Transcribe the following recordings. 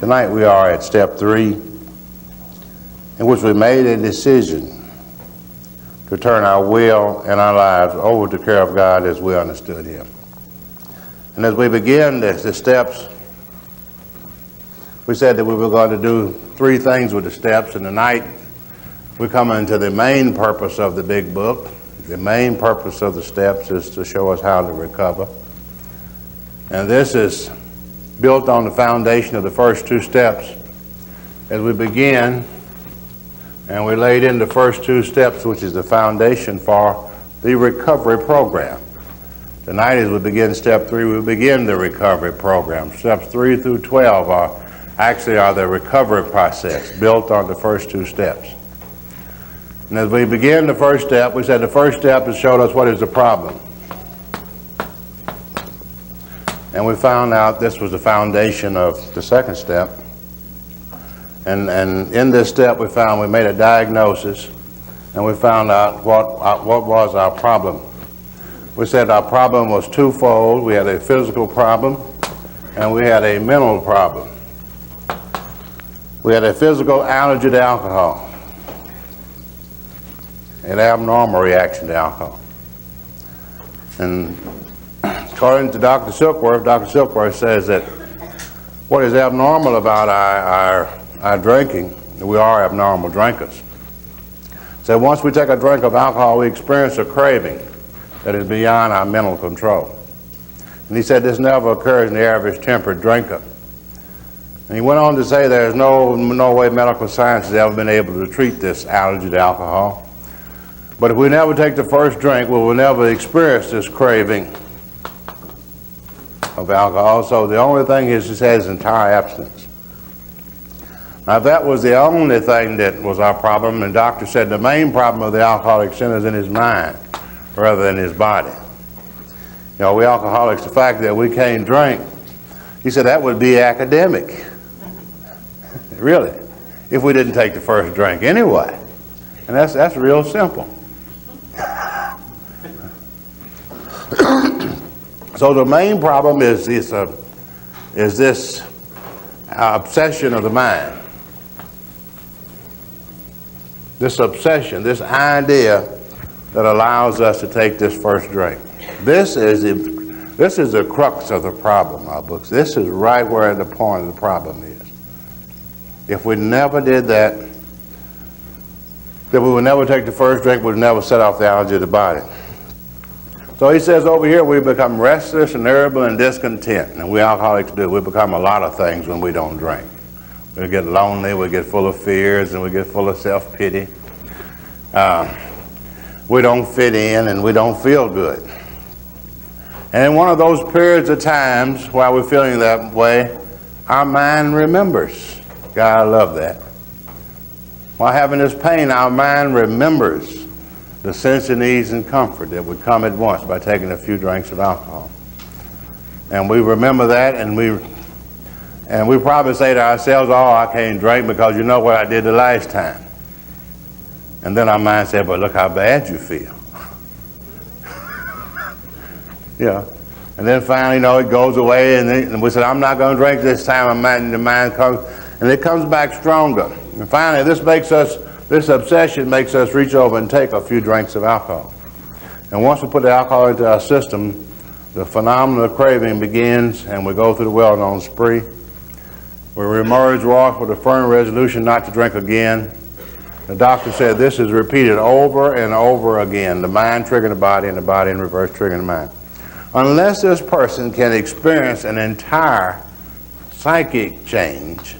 Tonight we are at step 3, in which we made a decision to turn our will and our lives over to the care of God as we understood Him. And as we begin the steps, we said that we were going to do 3 things with the steps, and tonight we come into the main purpose of the big book. The main purpose of the steps is to show us how to recover. And this is built on the foundation of the first 2 steps. As we begin, and we laid in the first 2 steps, which is the foundation for the recovery program. Tonight, as we begin step 3, we begin the recovery program. Steps 3 through 12 are the recovery process built on the first 2 steps. And as we begin the first step, we said the first step has showed us what is the problem. And we found out this was the foundation of the second step. And in this step we made a diagnosis, and we found out what was our problem. We said our problem was twofold. We had a physical problem and we had a mental problem. We had a physical allergy to alcohol, an abnormal reaction to alcohol. And according to Dr. Silkworth says that what is abnormal about our drinking, we are abnormal drinkers. So once we take a drink of alcohol, we experience a craving that is beyond our mental control. And he said this never occurs in the average temperate drinker. And he went on to say there's no way medical science has ever been able to treat this allergy to alcohol. But if we never take the first drink, we will never experience this craving of alcohol. So the only thing is he says entire abstinence. Now if that was the only thing that was our problem, the doctor said the main problem of the alcoholic sinner is in his mind rather than his body. You know, we alcoholics, the fact that we can't drink, he said that would be academic. Really, if we didn't take the first drink anyway. And that's real simple. So the main problem is this obsession of the mind. This obsession, this idea that allows us to take this first drink. This is the crux of the problem, our books. This is right where the point of the problem is. If we never did that, then we would never take the first drink, we would never set off the allergy of the body. So he says over here we become restless and irritable and discontent. And we alcoholics do. We become a lot of things when we don't drink. We get lonely, we get full of fears, and we get full of self-pity. We don't fit in and we don't feel good. And in one of those periods of times while we're feeling that way, our mind remembers. God, I love that. While having this pain, our mind remembers the sense of ease and comfort that would come at once by taking a few drinks of alcohol. And we remember that, and we probably say to ourselves, oh, I can't drink because you know what I did the last time. And then our mind said, but look how bad you feel. Yeah. And then finally, it goes away, and we said, I'm not going to drink this time. And the mind comes, and it comes back stronger. And finally, this obsession makes us reach over and take a few drinks of alcohol. And once we put the alcohol into our system, the phenomenal craving begins, and we go through the well-known spree. We emerge off with a firm resolution not to drink again. The doctor said this is repeated over and over again. The mind triggering the body, and the body in reverse triggering the mind. Unless this person can experience an entire psychic change,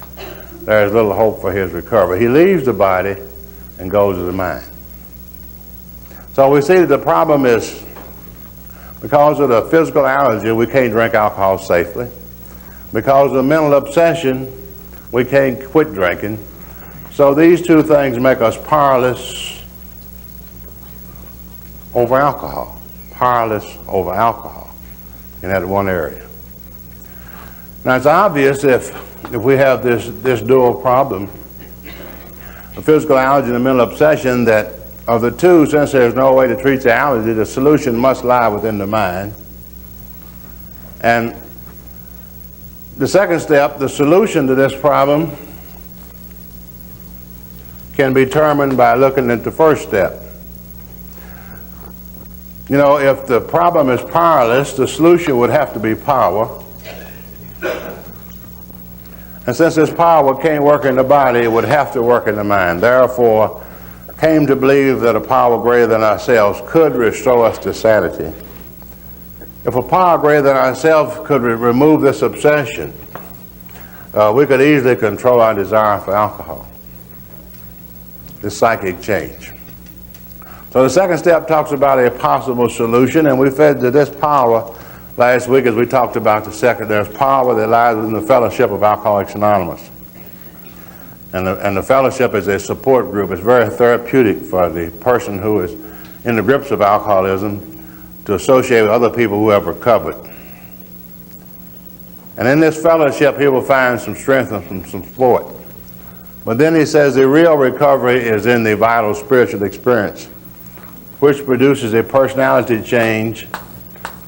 there is little hope for his recovery. He leaves the body and goes to the mind. So we see that the problem is because of the physical allergy, we can't drink alcohol safely. Because of the mental obsession, we can't quit drinking. So these 2 things make us powerless over alcohol. Powerless over alcohol in that one area. Now it's obvious if we have this dual problem, the physical allergy and the mental obsession, that of the 2, since there's no way to treat the allergy, the solution must lie within the mind. And The second step, the solution to this problem, can be determined by looking at the first step. You know, if the problem is powerless, the solution would have to be power. And since this power can't work in the body, it would have to work in the mind. Therefore, came to believe that a power greater than ourselves could restore us to sanity. If a power greater than ourselves could remove this obsession, we could easily control our desire for alcohol, this psychic change. So the second step talks about a possible solution, and we fed to this power last week as we talked about the second. There's power that lies in the fellowship of Alcoholics Anonymous. And the fellowship is a support group. It's very therapeutic for the person who is in the grips of alcoholism to associate with other people who have recovered. And in this fellowship, he will find some strength and some support. But then he says the real recovery is in the vital spiritual experience, which produces a personality change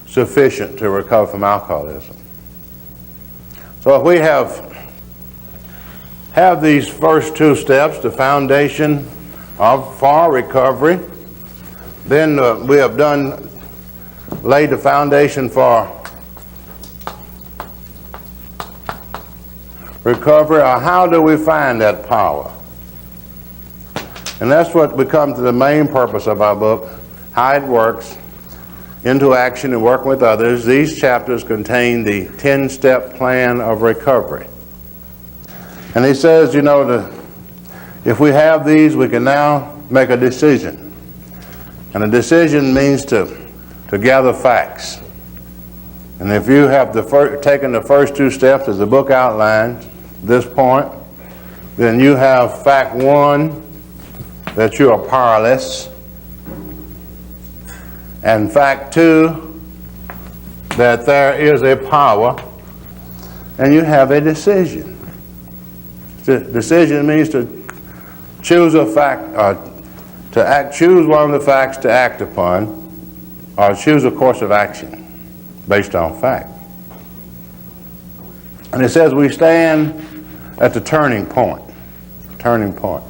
sufficient to recover from alcoholism. So if we have these first two steps, the foundation for recovery, then we have laid the foundation for recovery. Or how do we find that power? And that's what we come to the main purpose of our book, how it works into action and working with others. These chapters contain the 10-step plan of recovery. And he says, you know, if we have these, we can now make a decision. And a decision means to gather facts. And if you have taken the first two steps as the book outlines, this point, then you have fact one, that you are powerless, and fact two, that there is a power, and you have a decision. Decision means to choose a fact, choose one of the facts to act upon, or choose a course of action based on fact. And it says we stand at the turning point. Turning point.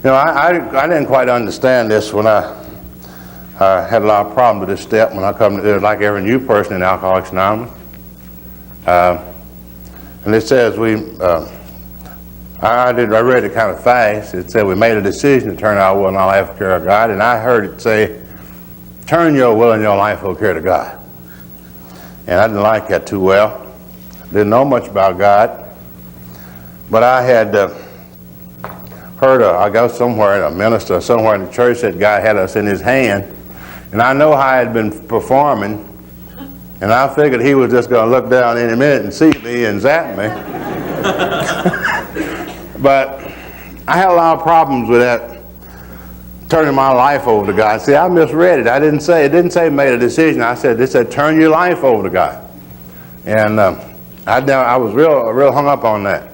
You know, I didn't quite understand this when I had a lot of problems with this step when I come to it, like every new person in Alcoholics Anonymous. And it says I read it kind of fast. It said we made a decision to turn our will and our life over to God, and I heard it say, turn your will and your life over to God. And I didn't like that too well. Didn't know much about God. But I had heard, I go somewhere, a minister somewhere in the church said God had us in his hand. And I know how I had been performing. And I figured he was just going to look down any minute and see me and zap me. But I had a lot of problems with that, turning my life over to God. See, I misread it. It didn't say made a decision. It said turn your life over to God. And I was real hung up on that.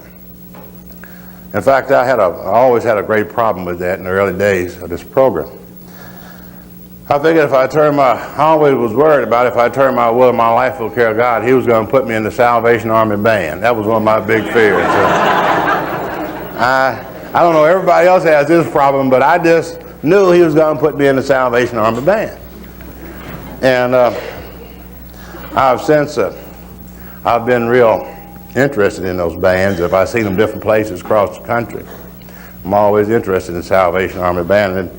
In fact, I always had a great problem with that in the early days of this program. I figured I always was worried about if I turned my will and my life over to God, he was going to put me in the Salvation Army band. That was one of my big fears. I don't know, everybody else has this problem, but I just knew he was going to put me in the Salvation Army band. And I've been real interested in those bands. If I've seen them different places across the country, I'm always interested in the Salvation Army band.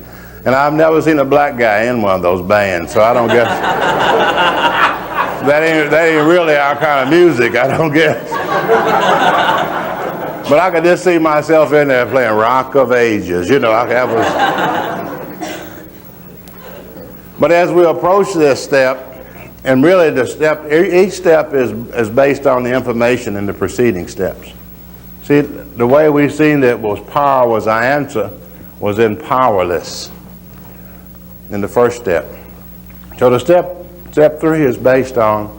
And I've never seen a black guy in one of those bands, so I don't guess that ain't really our kind of music, I don't guess. But I could just see myself in there playing Rock of Ages, you know. But as we approach this step, and really each step is based on the information in the preceding steps. See, the way we've seen that power was our answer was in powerless in the first step. So the step three is based on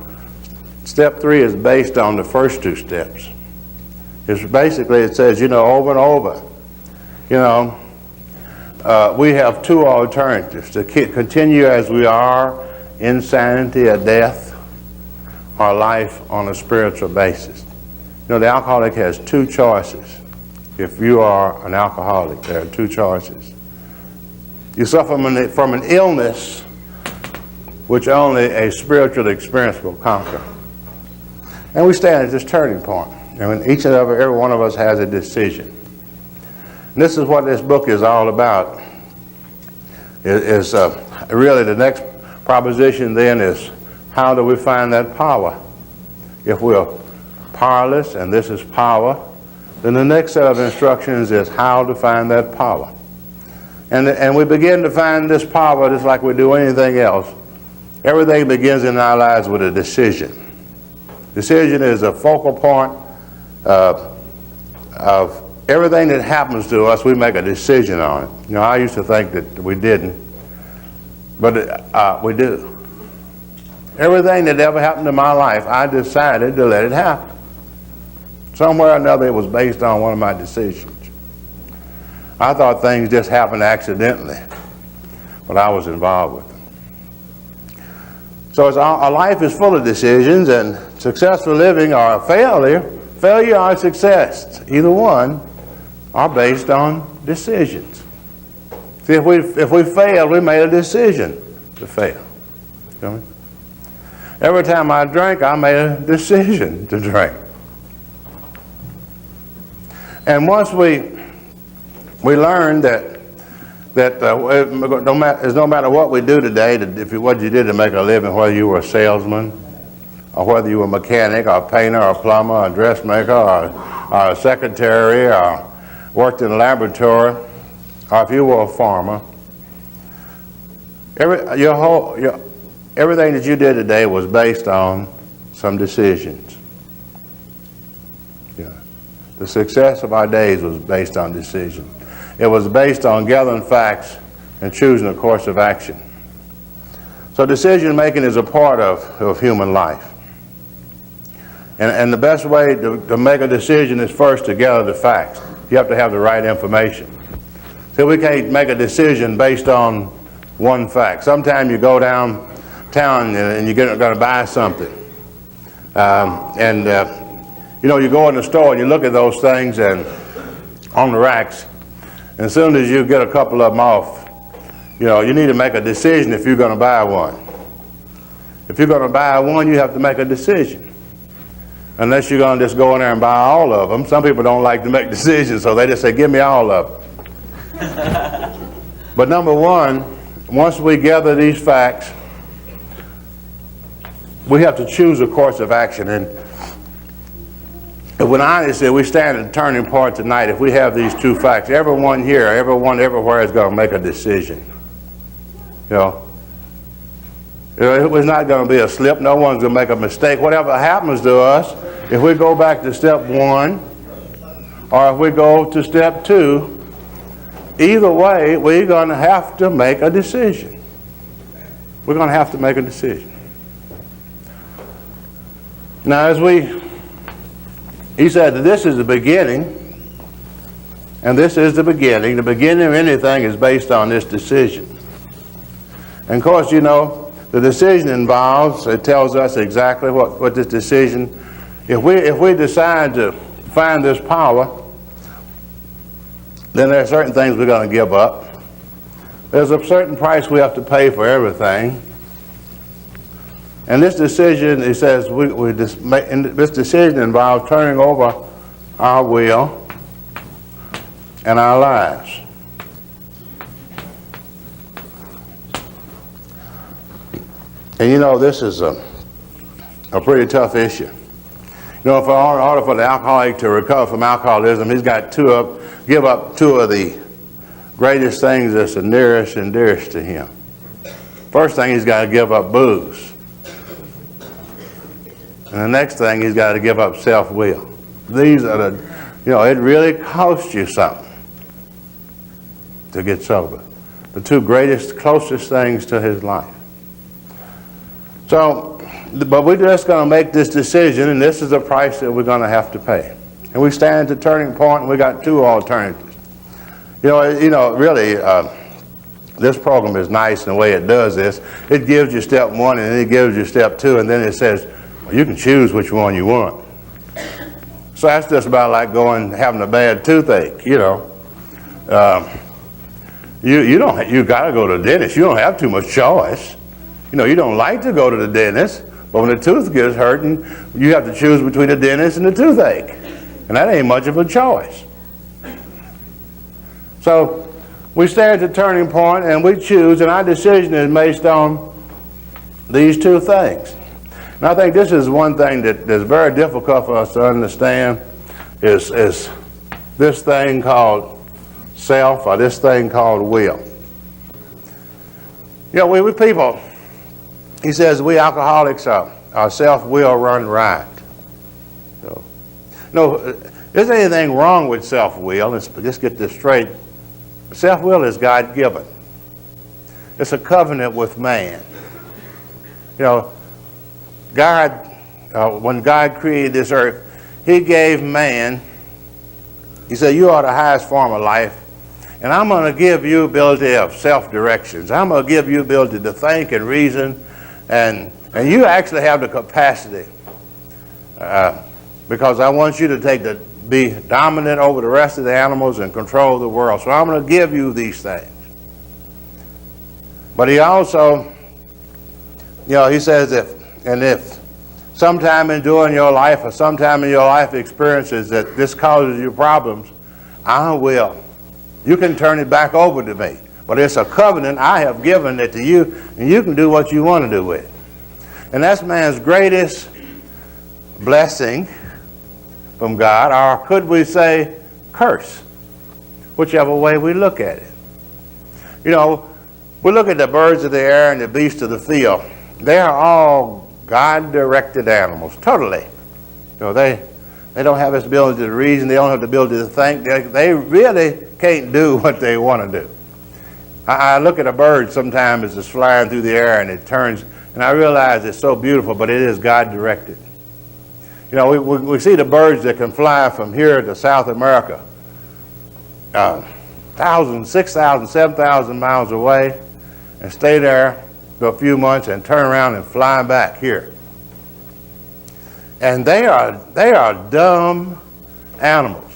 the first two steps. It says, you know, over and over, you know, we have two alternatives: to continue as we are, insanity or death, our life on a spiritual basis. You know, the alcoholic has two choices. If you are an alcoholic, there are two choices. You suffer from an illness which only a spiritual experience will conquer. And we stand at this turning point. And when each and every one of us has a decision. And this is what this book is all about. Really the next proposition then is, how do we find that power? If we're powerless, and this is power, then the next set of instructions is how to find that power. And we begin to find this power just like we do anything else. Everything begins in our lives with a decision. Decision is a focal point of everything that happens to us. We make a decision on it. You know, I used to think that we didn't, but we do. Everything that ever happened in my life, I decided to let it happen. Somewhere or another, it was based on one of my decisions. I thought things just happened accidentally, but I was involved with them. So our life is full of decisions, and successful living or failure or success, either one, are based on decisions. See, if we fail, we made a decision to fail. You know? Every time I drank, I made a decision to drink. And once we learned that no matter what we do today, what you did to make a living, whether you were a salesman, or whether you were a mechanic, or a painter, or a plumber, or a dressmaker, or a secretary, or worked in a laboratory, or if you were a farmer, everything that you did today was based on some decisions. Yeah. The success of our days was based on decisions. It was based on gathering facts and choosing a course of action. So decision making is a part of human life. And the best way to make a decision is first to gather the facts. You have to have the right information. So we can't make a decision based on one fact. Sometimes you go downtown and you're going to buy something. You know, you go in the store and you look at those things and on the racks, and as soon as you get a couple of them off, you know, you need to make a decision if you're going to buy one. If you're going to buy one, you have to make a decision. Unless you're going to just go in there and buy all of them. Some people don't like to make decisions, so they just say, give me all of them. But number one, once we gather these facts, we have to choose a course of action. And when I say we stand at a turning point tonight, if we have these two facts, everyone here, everyone everywhere is going to make a decision. You know, it was not going to be a slip. No one's going to make a mistake. Whatever happens to us, if we go back to step one, or if we go to step two, either way, we're going to have to make a decision. We're going to have to make a decision. Now, he said that this is the beginning, and this is the beginning. The beginning of anything is based on this decision. And of course, you know, the decision involves, it tells us exactly what this decision, if we decide to find this power, then there are certain things we're going to give up. There's a certain price we have to pay for everything. And this decision, he says, this decision involves turning over our will and our lives. And you know, this is a pretty tough issue. You know, in order for the alcoholic to recover from alcoholism, he's got to give up two of the greatest things that's the nearest and dearest to him. First thing, he's got to give up booze. And the next thing, he's got to give up self-will. These are it really costs you something to get sober. The two greatest, closest things to his life. So, but we're just going to make this decision, and this is the price that we're going to have to pay. And we stand at the turning point, and we got two alternatives. Really, this program is nice in the way it does this. It gives you step one, and then it gives you step two, and then it says, You can choose which one you want. So that's just about like having a bad toothache, you know. You got to go to the dentist. You don't have too much choice. You know, you don't like to go to the dentist, but when the tooth gets hurting, you have to choose between the dentist and the toothache. And that ain't much of a choice. So we stand at the turning point and we choose, and our decision is based on these two things. And I think this is one thing that's very difficult for us to understand is this thing called self, or this thing called will. You know, we people, he says we alcoholics, our self-will run riot. So, no, there's anything wrong with self-will. Let's get this straight. Self-will is God-given. It's a covenant with man. You know, God, when God created this earth, he gave man, he said, you are the highest form of life, and I'm going to give you ability of self-directions. I'm going to give you ability to think and reason, and you actually have the capacity, because I want you to be dominant over the rest of the animals and control the world. So I'm going to give you these things. But he also, you know, he says if sometime in doing your life or sometime in your life experiences that this causes you problems, I will. You can turn it back over to me. But it's a covenant. I have given it to you, and you can do what you want to do with it. And that's man's greatest blessing from God, or could we say curse, whichever way we look at it. You know, we look at the birds of the air and the beasts of the field. They are all God-directed animals, totally. You know, they don't have this ability to reason. They don't have the ability to think. They really can't do what they want to do. I look at a bird sometimes as it's flying through the air and it turns, and I realize it's so beautiful, but it is God-directed. You know, we see the birds that can fly from here to South America, 1,000, 6,000, 7,000 miles away, and stay there for a few months and turn around and fly back here. And they are dumb animals,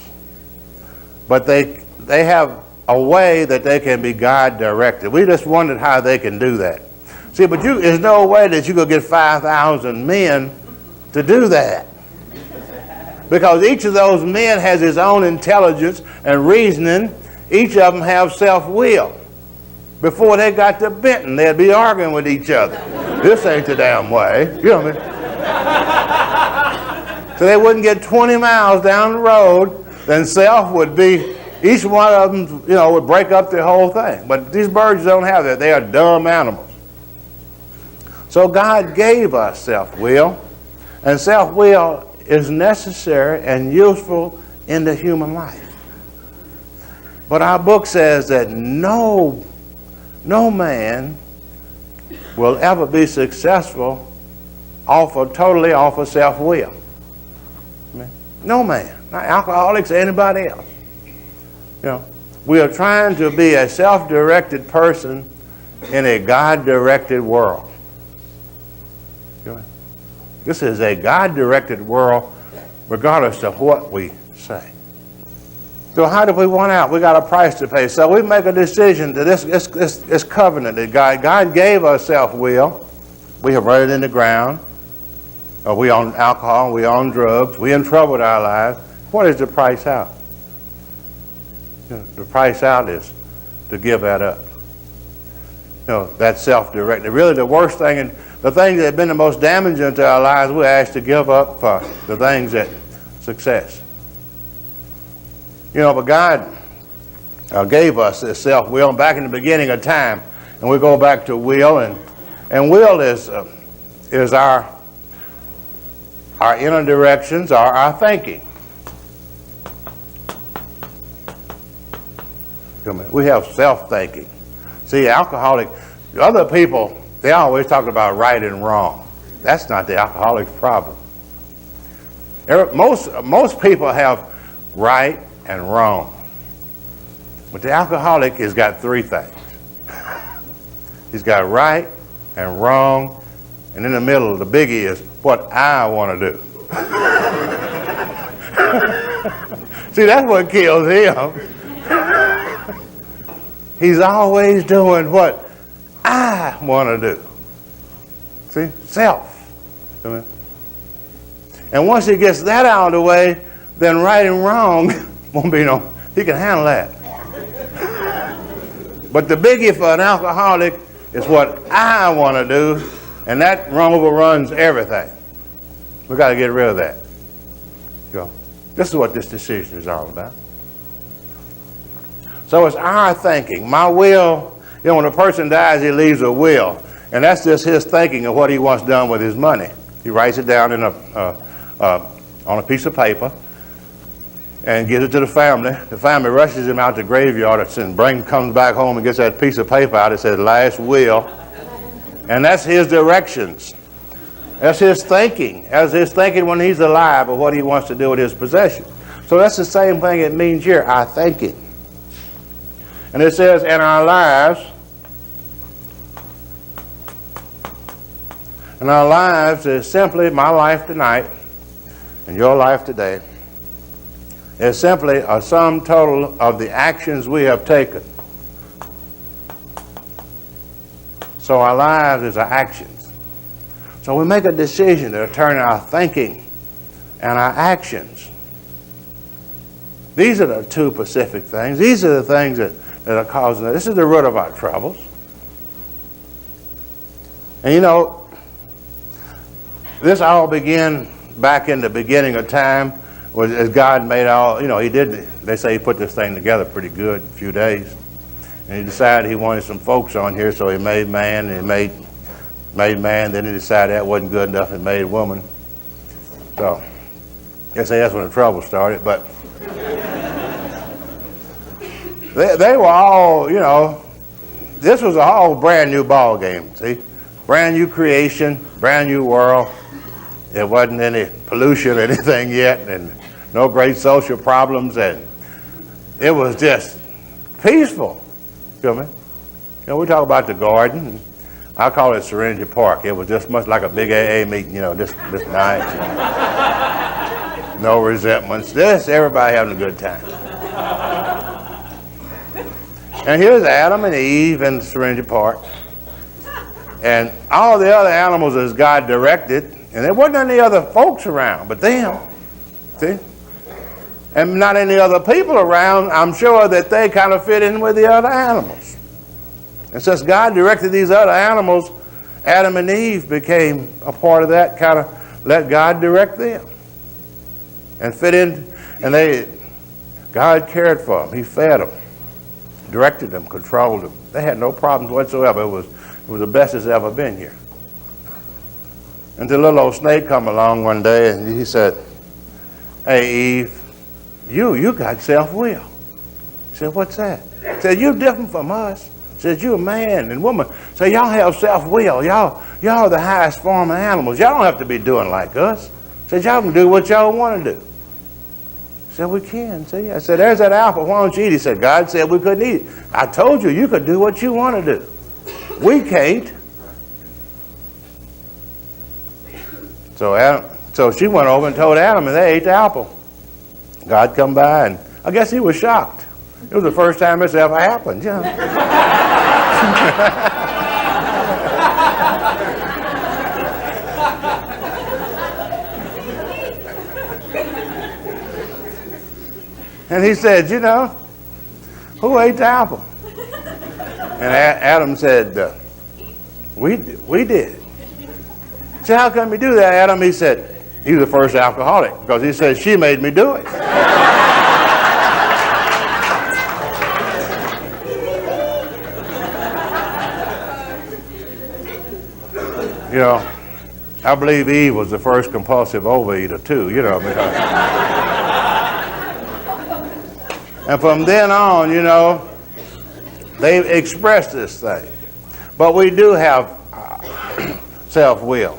but they have a way that they can be God directed. We just wondered how they can do that. See, but there's no way that you could get 5,000 men to do that, because each of those men has his own intelligence and reasoning. Each of them have self-will. Before they got to Benton, they'd be arguing with each other. This ain't the damn way. You know what I mean? So they wouldn't get 20 miles down the road, then self would be, each one of them, you know, would break up the whole thing. But these birds don't have that. They are dumb animals. So God gave us self-will, and self-will is necessary and useful in the human life. But our book says that no man will ever be successful totally off of self-will. No man, not alcoholics or anybody else. You know, we are trying to be a self-directed person in a God-directed world. This is a God-directed world regardless of what we say. So how do we want out? We got a price to pay. So we make a decision to this covenant that God gave us self-will. We have run it in the ground. We own alcohol, we own drugs, we in trouble with our lives. What is the price out? The price out is to give that up. You know, that's self-directed. Really the worst thing, and the things that have been the most damaging to our lives, we ask to give up for the things that success. You know, but God gave us this self-will back in the beginning of time. And we go back to will, and will is our inner directions, our thinking. We have self-thinking. See, other people, they always talk about right and wrong. That's not the alcoholic's problem. Most people have right and wrong. But the alcoholic has got three things. He's got right and wrong And in the middle, the biggie is what I want to do. See, that's what kills him. He's always doing what I want to do. See, self. And once he gets that out of the way, then right and wrong won't be no, he can handle that. But the biggie for an alcoholic is what I want to do, and that overruns everything. We got to get rid of that. So, this is what this decision is all about. So it's our thinking. My will, when a person dies, he leaves a will, and that's just his thinking of what he wants done with his money. He writes it down in on a piece of paper and gives it to the family. The family rushes him out to the graveyard and comes back home and gets that piece of paper out. It says last will. And that's his directions. That's his thinking. That's his thinking when he's alive of what he wants to do with his possession. So that's the same thing it means here, our thinking. And it says in our lives, is simply my life tonight and your life today is simply a sum total of the actions we have taken. So our lives is our actions. So we make a decision to turn our thinking and our actions. These are the two specific things. These are the things that are causing it. This is the root of our troubles. And this all began back in the beginning of time, as God made all, they say he put this thing together pretty good in a few days. And he decided he wanted some folks on here, so he made man, and he made man, then he decided that wasn't good enough and made woman. So, I guess that's when the trouble started, but they were all, this was a whole brand new ball game, see? Brand new creation, brand new world. There wasn't any pollution or anything yet, and no great social problems, and it was just peaceful. You know what I mean? We talk about the garden. I call it Serenity Park. It was just much like a big AA meeting, just nice. No resentments. Just everybody having a good time. And here's Adam and Eve in Serenity Park. And all the other animals as God directed, and there wasn't any other folks around but them. See? And not any other people around. I'm sure that they kind of fit in with the other animals. And since God directed these other animals, Adam and Eve became a part of that, kind of let God direct them. And fit in, and God cared for them. He fed them, directed them, controlled them. They had no problems whatsoever. It was the best it's ever been here. And the little old snake come along one day and he said, "Hey Eve, you got self-will." He said, "What's that?" He said, "You're different from us." He said, "You're a man and woman. So y'all have self-will. Y'all are the highest form of animals. Y'all don't have to be doing like us." He said, "Y'all can do what y'all want to do." He said, "We can." See? I said, "There's that apple. Why don't you eat it?" He said, "God said we couldn't eat it." I told you could do what you want to do. We can't. So she went over and told Adam, and they ate the apple. God come by, and I guess he was shocked. It was the first time this ever happened, And he said, "Who ate the apple?" And Adam said, we did. So how come you do that, Adam? He said, he was the first alcoholic, because he said, she made me do it. I believe Eve was the first compulsive overeater too, because and from then on, they expressed this thing. But we do have self-will.